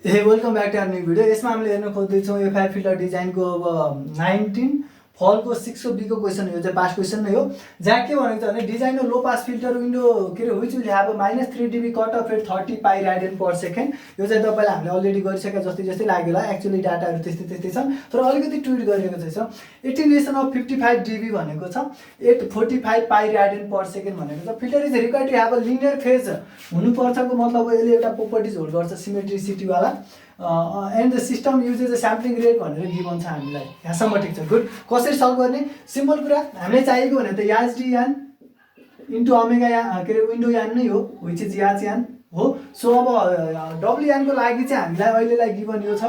Hey, welcome back to our new video. यसमा हामीले हेर्न खोज्दैछौँ FIR फिल्टर डिजाइनको अब 19 फलको 6 को B को क्वेसन हो, यो चाहिँ पास क्वेसन नै हो। जहाँ के भनेको छ भने design low pass filter window के रे which will have a -3 dB cut off at 30 pi radian per second. यो चाहिँ तपाईले हामीले अलरेडी गरिसकेका जस्तै लाग्यो होला। एक्चुअली डाटाहरु त्यस्तै छन्, तर अलिकति ट्विट गरिएको छ। एटेन्युएसन अफ 55 dB भनेको छ, 45 पाई रेडियन पर सेकेन्ड भनेको छ। Filter is required to have a linear phase हुनुपर्छको मतलब यसले एउटा प्रोपर्टिज होल्ड गर्छ सिमेट्रिसिटी वाला। And the system uses a sampling rate भनेर गिभन छ हामीलाई। यहाँसम्म ठिक छ, गुड। कसरी सल्भ गर्ने? सिम्पल कुरा, हामीलाई चाहिएको भने त याजडी यान इन्टु ओमेगा यान के रे विन्डो यान नै हो, व्हिच इज याज यान हो। सो अब डब्ल्यू यानको लागि चाहिँ हामीलाई अहिलेलाई गिभन यो छ।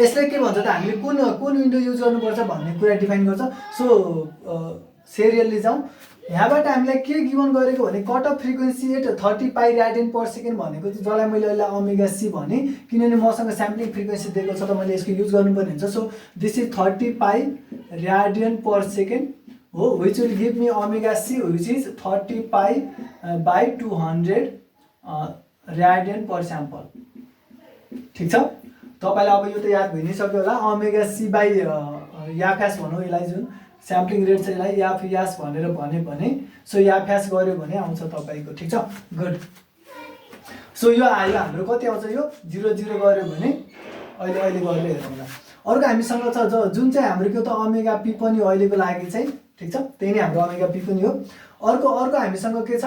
यसले के भन्छ त हामीले कुन विन्डो युज गर्नुपर्छ भन्ने कुरा डिफाइन गर्छ। सो सिरियलली जाउँ। यहाँबाट हामीलाई के गिभन गरेको भने cut off frequency at 30 pi radian per second भनेको चाहिँ जसलाई मैले अहिले ओमेगा सी भने, किनभने मसँग स्याम्पलिङ फ्रिक्वेन्सी दिएको छ त मैले यसको युज गर्नुपर्ने हुन्छ। So this is 30 pi radian per second हो, which will give me omega C which is 30 pi by 200 radian per sample. ठिक छ, तपाईलाई अब यो त याद भइ नै सक्यो होला। ओमेगा सी बाई याफ्यास भनौँ यसलाई, जुन स्याम्पलिङ रेट चाहिँ यसलाई याफ्यास भनेर भने सो याफ्यास गर्यो भने आउँछ तपाईको। ठिक छ, गुड। सो यो आयो हाम्रो कति आउँछ, यो 0 गर्यो भने अहिले गरेर हेरौँ ल। अर्को हामीसँग छ जुन चाहिँ हाम्रो के त ओमेगा पी पनि अहिलेको लागि चाहिँ, ठिक छ, त्यही नै हाम्रो ओमेगा पी पनि हो। अर्को हामीसँग के छ,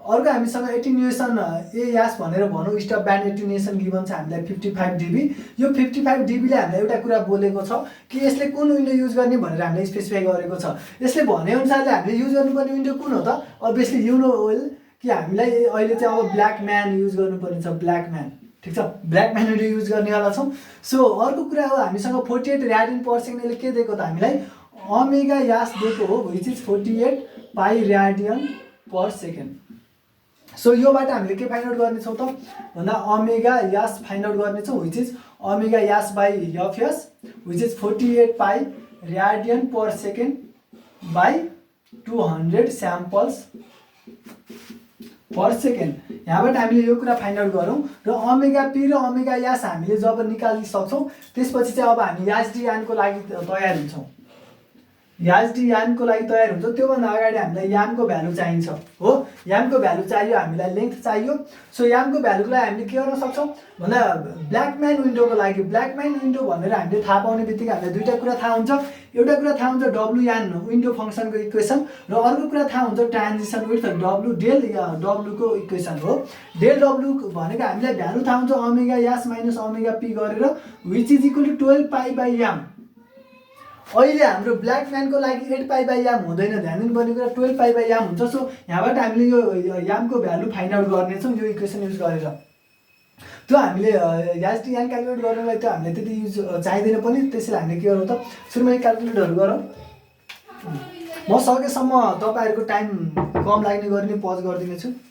अर्को हामीसँग एटेन्युएसन ए यास भनेर भनौँ, स्टप ब्यान्ड एटेन्युएसन गिभन छ हामीलाई 55 dB। यो 55 dB ले हामीलाई एउटा कुरा बोलेको छ कि यसले कुन विन्डो युज गर्ने भनेर हामीलाई स्पेसिफाई गरेको छ। यसले भने अनुसारले हामीले युज गर्नुपर्ने विन्डो कुन हो त? अभियसली यु नो वेल कि हामीलाई अहिले चाहिँ अब ब्ल्याक म्यान युज गर्नुपर्ने छ, ब्ल्याक म्यान। ठिक छ, ब्ल्याक म्यान विन्डो युज गर्नेवाला छौँ। सो अर्को कुरा हो हामीसँग 48 रेडियन पर सेकेन्ड यसले के दिएको त हामीलाई ओमेगा यास दिएको हो, which is 48 pi radian per second. So योबाट हामीले के फाइन्ड आउट गर्नेछौँ त भन्दा ओमेगा यास फाइन्ड आउट गर्नेछौँ, which is omega s by FS which is 48 pi radian per second by 200 samples per second. यहाँबाट हामीले यो कुरा फाइन्ड आउट गरौँ र ओमेगा पी र ओमेगा यास हामीले जब निकालिसक्छौँ त्यसपछि चाहिँ अब हामी याजडी यानको लागि तयार हुन्छौँ। याजडी यानको लागि तयार हुन्छ, त्योभन्दा अगाडि हामीलाई यामको भ्यालु चाहिन्छ हो। यामको भ्यालु चाहियो, हामीलाई लेन्थ चाहियो। सो यामको भ्यालुको लागि हामीले के गर्न सक्छौँ भन्दा ब्ल्याकम्यान विन्डोको लागि ब्ल्याकम्यान विन्डो भनेर हामीले थाहा पाउने बित्तिकै हामीलाई दुईटा कुरा थाहा हुन्छ। एउटा कुरा थाहा हुन्छ डब्लु यान विन्डो फङ्सनको इक्वेसन, र अर्को कुरा थाहा हुन्छ ट्रान्जिसन विथ डब्लु डेल डब्लुको इक्वेसन हो। डेल डब्लु भनेको हामीलाई भ्यालु थाहा हुन्छ omega S minus omega P गरेर, which is equal to 12 pi by M. अहिले हाम्रो ब्ल्याकम्यानको लागि 8 पाई बाई याम हुँदैन, ध्यान दिनुपर्ने कुरा 12 पाई बाई याम हुन्छ। सो यहाँबाट हामीले यो यामको भ्यालु फाइन्ड आउट गर्नेछौँ यो इक्वेसन युज गरेर। त्यो हामीले याजडी यान क्यालकुलेट गर्नलाई त हामीले त्यति युज चाहिँदैन पनि, त्यसैले हामीले के गरौँ त सुरुमा क्यालकुलेटरहरू गरौँ। म सकेसम्म तपाईँहरूको टाइम कम लाग्ने गरी नै पज गरिदिनेछु।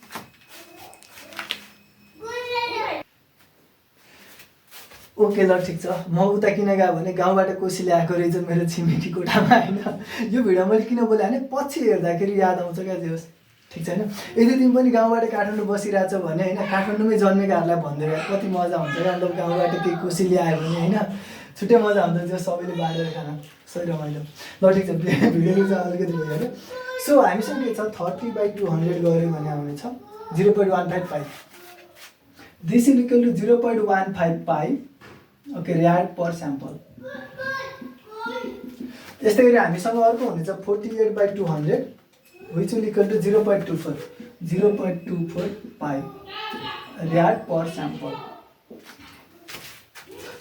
ओके ल, ठिक छ। म उता किन गएँ भने गाउँबाट कोसी ल्याएको रहेछ मेरो छिमेकी कोठामा होइन। यो भिडियो मैले किन बोलेँ भने पछि हेर्दाखेरि याद आउँछ क्या, जे होस्। ठिक छैन, यदि तिमी पनि गाउँबाट काठमाडौँ बसिरहेछ भने होइन, काठमाडौँमै जन्मेकाहरूलाई भन्दै कति मजा हुन्छ क्या। अन्त गाउँबाट केही कोसी ल्यायो भने होइन छुट्टै मजा हुन्छ, त्यो सबैले बाँडेर खान सही रमाइलो। ल ठिक छ, भिडियो चाहिँ अलिकति भयो अरे। सो हामीसँग के छ 30 बाई 200 गऱ्यो भने आउनेछ 0.15 pi. This is equal to 0.15 pi okay rad per sample. यस्तै गरी हामीसँग अर्को हुनेछ 48 by 200 which will equal to 0.24 pi rad per sample.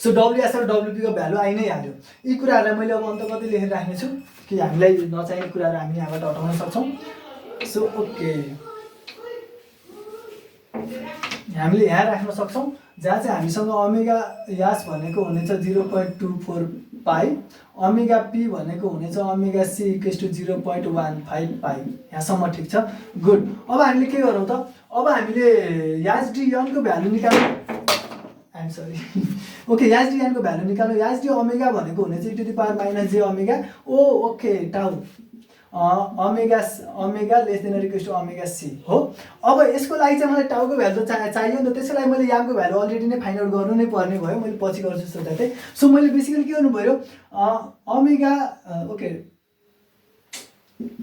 So WS र डब्लुपी को भ्यालु आइ नै हाल्यो। यी कुराहरूलाई मैले अब अन्त कति लेखेर राख्नेछु कि हामीलाई नचाहिने कुराहरू हामी यहाँबाट हटाउन सक्छौँ। सो ओके, हामीले यहाँ राख्न सक्छौँ जहाँ चाहिँ हामीसँग ओमेगा यास भनेको हुनेछ 0.24 पाई, ओमेगा पी भनेको हुनेछ ओमेगा सी इक्वल्स टु 0.15 पाई। यहाँसम्म ठिक छ, गुड। अब हामीले के गरौँ त, अब हामीले याजडी यानको भ्यालु निकाल्नु, आइएम सरी ओके, याजडी यानको भ्यालु निकाल्नु। याजडी ओमेगा भनेको हुनेछ e to the power minus j omega o okay tau omega less than equals to omega c हो। अब यसको लागि चाहिँ मलाई टाउको भ्यालु चाहियो नि त, त्यसको लागि मैले यामको भ्यालु अलरेडी नै फाइन्ड आउट गर्नु नै पर्ने भयो, मैले पछि गर्छु सोच्दा चाहिँ। सो मैले बेसिकली के गर्नु पर्यो, omega okay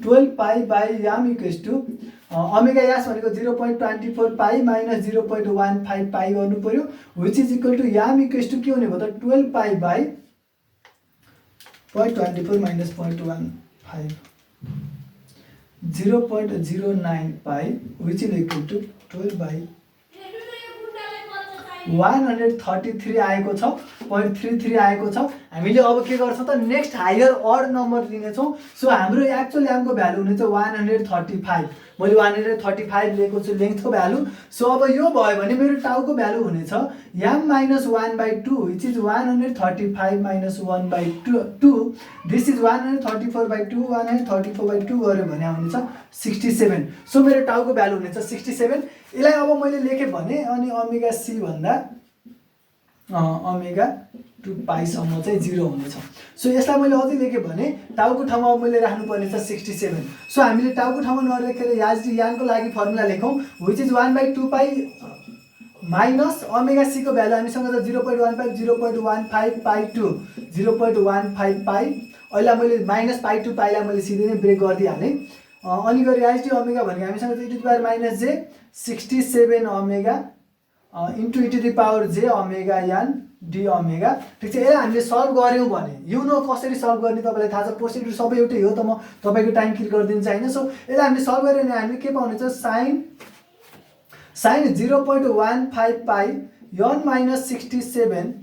12 pi by M equals to omega S भनेको 0.24 पाई माइनस 0.15 पाई गर्नु पर्यो, which is equal to M equals to के हुने भयो त 12 pi by 0.24 minus 0.15 0.09 pi which is equal to 12 by 133 आएको छ, 0.33 आएको छ। हामीले अब के गर्छौँ त, नेक्स्ट हायर अड नम्बर लिनेछौँ। सो हाम्रो एक्चुअल यामको भ्यालु हुनेछ 135, मैले 135 लिएको छु लेन्थको भ्यालु। सो अब यो भयो भने मेरो टाउको भ्यालु हुनेछ M minus 1/2 which is 135 minus 1/2, this is 134/2, 134/2 गऱ्यो भने आउनेछ 67। सो मेरो टाउको भ्यालु हुनेछ 67। यसलाई अब मैले लेखेँ भने अनि ओमेगा सी भन्दा ओमेगा 2 पाईसम्म चाहिँ 0 हुनेछ। सो यसलाई मैले अझै लेखेँ भने टाउको ठाउँमा अब मैले राख्नुपर्ने छ 67। सो हामीले टाउको ठाउँमा नलेखेर यानको लागि फर्मुला लेखौँ, which is 1/2 pi minus omega c को भ्यालु हामीसँग छ 0.15 0.15 पाई टु 0.15 पाई। अहिले मैले माइनस पाई टु पाईलाई मैले सिधै नै ब्रेक गरिदिइहालेँ। अनि गरी याज ओमेगा भनेको हामीसँग e to the power minus j 67 omega into e to the power j omega n d omega. ठिक छ, यसलाई हामीले सल्भ गऱ्यौँ भने यु नो कसरी सल्भ गर्ने तपाईँलाई थाहा छ, प्रोसिड्युर सबै एउटै हो त, म तपाईँको टाइम किल गरिदिन्छ होइन। सो यसलाई हामीले सल्भ गऱ्यो भने हामीले के पाउनेछ, sine 0.15 pi N minus 67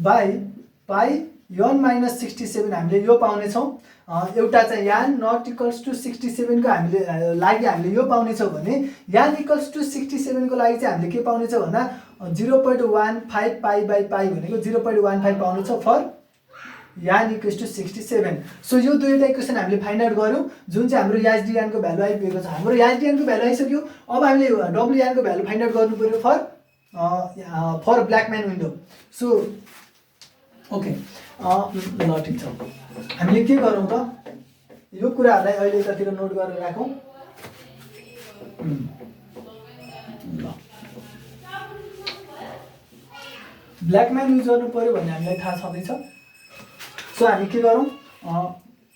by pi N minus 67 हामीले यो पाउनेछौँ। एउटा चाहिँ यान नट इक्वल्स टु 67 को हामीले लागि हामीले यो पाउनेछौँ भने यान इक्वल्स टु 67 को लागि चाहिँ हामीले के पाउनेछ भन्दा 0.15 पाई बाई पाई भनेको 0.15 पाउनेछ फर यान इक्वल्स टु 67। सो यो दुईवटा इक्वेसन हामीले फाइन्ड आउट गऱ्यौँ, जुन चाहिँ हाम्रो याज डियानको भ्यालु आइपुगेको छ। हाम्रो याज डियानको भ्यालु आइसक्यो, अब हामीले डब्लु यानको भ्यालु फाइन्ड आउट गर्नु पर्यो फर ब्ल्याकम्यान विन्डो। सो ओके ल ठिक छ, हामीले के गरौँ त, यो कुराहरूलाई अहिले यतातिर नोट गरेर राखौँ। ल ब्ल्याकम्यान युज गर्नु पर्यो भन्ने हामीलाई थाहा छँदैछ। सो हामी के गरौँ,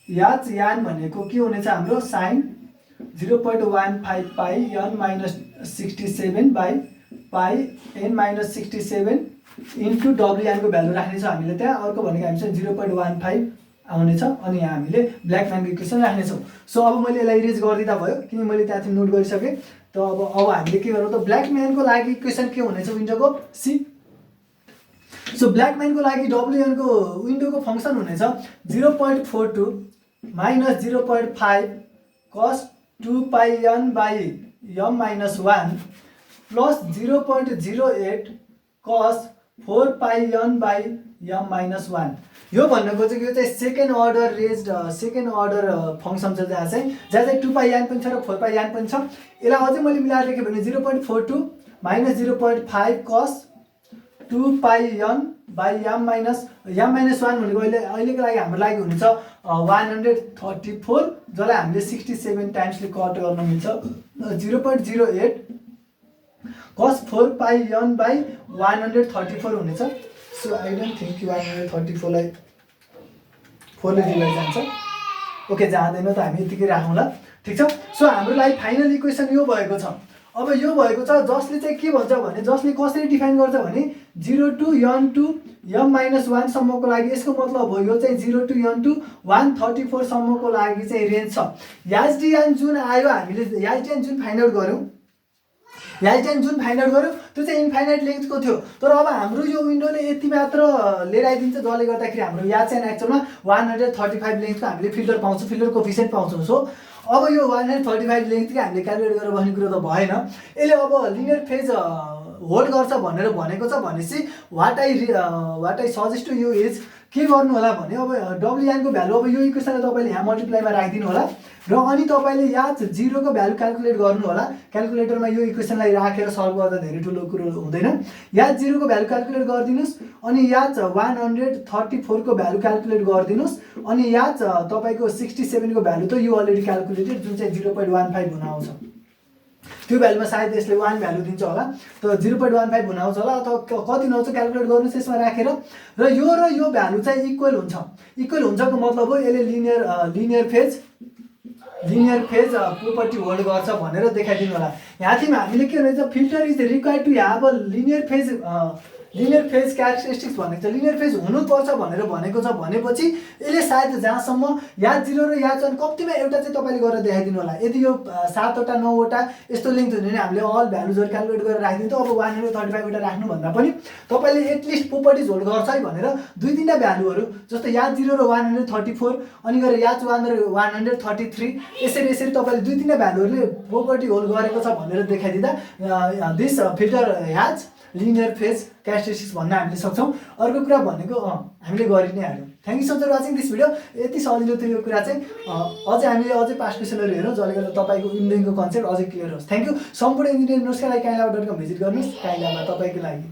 यान भनेको के हुनेछ हाम्रो sine 0.15 pi N minus 67 by pi N minus 67 into W यानको भ्यालु राख्नेछौँ हामीले त्यहाँ। अर्को भनेको हामीसँग 0.15 आउनेछ अनि यहाँ हामीले ब्ल्याकम्यानको इक्वेसन राख्नेछौँ। सो अब मैले यसलाई इरेज गरिदिँदा भयो किनकि मैले त्यहाँदेखि नोट गरिसकेँ। त अब हामीले के गरौँ त, ब्ल्याकम्यानको लागि इक्वेसन के हुनेछ विन्डोको सी। सो ब्ल्याकम्यानको लागि डब्लुएनको विन्डोको फङ्सन हुनेछ 0.42 minus 0.5 cos 2 pi N by M minus 1 plus 0.08 cos 4 pi N by M minus 1। यो भन्नु खोजेको यो चाहिँ सेकेन्ड अर्डर फङ्सन छ, जहाँ चाहिँ 2 पाई एन पनि छ र 4 पाई एन पनि छ। यसलाई अझै मैले मिलाएर लेखेँ भने 0.42 minus 0.5 cos 2 pi N by M minus 1 भनेको अहिलेको लागि हाम्रो लागि हुनेछ 134, जसलाई हामीले 67 टाइम्सले कट गर्न मिल्छ। 0.08 कस 4 पाई एन बाई 134 हुनेछ। सो आई डोन्ट थिङ्क 134 लाई 4 ले डिभाइड जान्छ, ओके जाँदैन त हामी यतिकै राखौँला, ठिक छ। सो हाम्रो लागि फाइनल इक्वेसन यो भएको छ। अब यो भएको छ जसले चाहिँ के भन्छ भने, जसले कसरी डिफाइन गर्छ भने 0 to n to m minus 1 सम्मको लागि, यसको मतलब हो यो चाहिँ 0 टु एन टु 134 सम्मको लागि चाहिँ रेन्ज छ। याजडिएन जुन आयो हामीले याजडिएन जुन फाइन्ड आउट गऱ्यौँ त्यो चाहिँ इन्फाइनाइट लेन्थको थियो। तर अब हाम्रो यो विन्डोले यति मात्र लिएर आइदिन्छ, जसले गर्दाखेरि हाम्रो याज चाहिँ एक्चुअलमा 135 लेन्थको हामीले फिल्टर पाउँछौँ, फिल्टर कोफिसिएन्ट पाउँछौँ। सो अब यो 135 लेन्थकै हामीले क्यालकुलेट गरेर बस्ने कुरो त भएन। यसले अब लिनियर फेज होल्ड गर्छ भनेर भनेको छ भनेपछि what I suggest to you is के गर्नु होला भने अब WN को भ्यालु अब यो इक्वेसनलाई तपाईँले यहाँ मल्टिप्लाईमा राखिदिनु होला र अनि तपाईँले यहाँ 0 को भ्यालु क्याल्कुलेट गर्नु होला। क्याल्कुलेटरमा यो इक्वेसनलाई राखेर सल्भ गर्दा धेरै ठुलो कुरो हुँदैन। यहाँ 0 को भ्यालु क्याल्कुलेट गरिदिनुहोस् अनि यहाँ 134 को भ्यालु क्याल्कुलेट गरिदिनुहोस् अनि यहाँ तपाईँको 67 को भ्यालु त यो अलरेडी क्याल्कुलेटेड जुन चाहिँ 0.15 हुन आउँछ। त्यो भ्यालुमा सायद यसले 1 भ्यालु दिन्छ होला त 0.15 हुन आउँछ होला अथवा कति आउँछ क्याल्कुलेट गर्नुहोस् यसमा राखेर र यो भ्यालु चाहिँ इक्वल हुन्छ। इक्वल हुन्छको मतलब हो यसले लिनियर फेज प्रोपर्टी होल्ड गर्छ भनेर देखाइदिनु होला। यहाँ थियौँ हामीले के भन्छ filter is required to have a linear phase characteristics भनेको छ लिनियर फेज हुनुपर्छ भनेर भनेको छ भनेपछि यसले सायद जहाँसम्म यहाँ 0 र यहाँ चाहिँ कम्तीमा एउटा चाहिँ तपाईँले गरेर देखाइदिनु होला। यदि यो 7 वटा 9 वटा यस्तो लेन्थ हुने हामीले अल भ्यालुजहरू क्याल्कुलेट गरेर राखिदिन्छ अब 135 वटा राख्नु भन्दा पनि तपाईँले एटलिस्ट प्रोपर्टिज होल्ड गर्छ है भनेर 2-3टा भ्यालुहरू जस्तो यहाँ 0 र 134 अनि गएर यहाँ 1 र 133 यसरी तपाईँले 2-3टा भ्यालुहरूले प्रोपर्टी होल्ड गरेको छ भनेर देखाइदिँदा this filter has linear phase characteristics भन्न हामीले सक्छौँ। अर्को कुरा भनेको हामीले गरि नै हाल्यौँ। Thank you so much for watching this video. यति सजिलो थियो यो कुरा चाहिँ हामीले पास्ट क्वेसनहरू हेरौँ जसले गर्दा तपाईँको इन्जिनियरिङको कन्सेप्ट अझै क्लियर होस्। Thank you. सम्पूर्ण इन्जिनियरिङ नोट्सका लागि काइलाबा.com भिजिट गर्नुहोस्। काइलाबा तपाईँको लागि